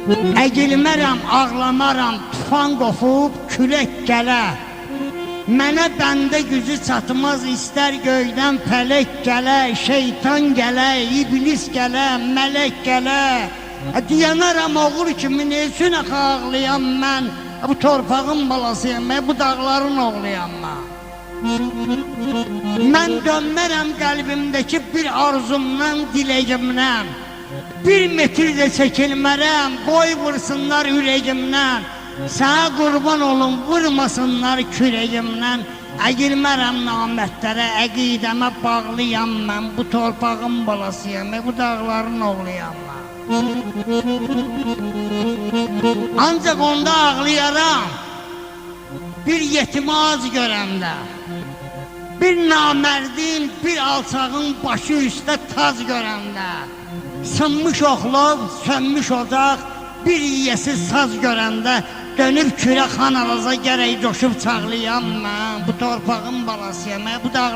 Əyilmərəm, ağlamaram, tufan qopub, külək gələ. Mənə bəndə gücü çatmaz, istər göydən pələk gələ, şeytan gələ, iblis gələ, mələk gələ. Deyənərəm oğul kimi, neçün axı ağlayan mən, bu torpağın balasıyam, bu dağların oğluyam mən. Mən dönmərəm qəlbimdəki bir arzumdan, diləyimdən. Bir metr də çəkilmərəm, qoy vursunlar ürəyimdən. Sənə qurban olun, vurmasınlar kürəyimdən. Əyilmərəm namətlərə, əqidəmə bağlıyam mən. Bu torpağın balasıyam, bu dağların oğluyam mən. Ancaq onda ağlayaram, bir yetimi az görəndə, bir namərdin, bir alçağın başı üstə taz görəndə, sınmış oxlov, sönmüş ocaq, bir yiyəsiz saz görəndə, dönüb kürə xan alaza gərək coşub çağlayam mən. Bu torpağın balasıyam, bu dağlar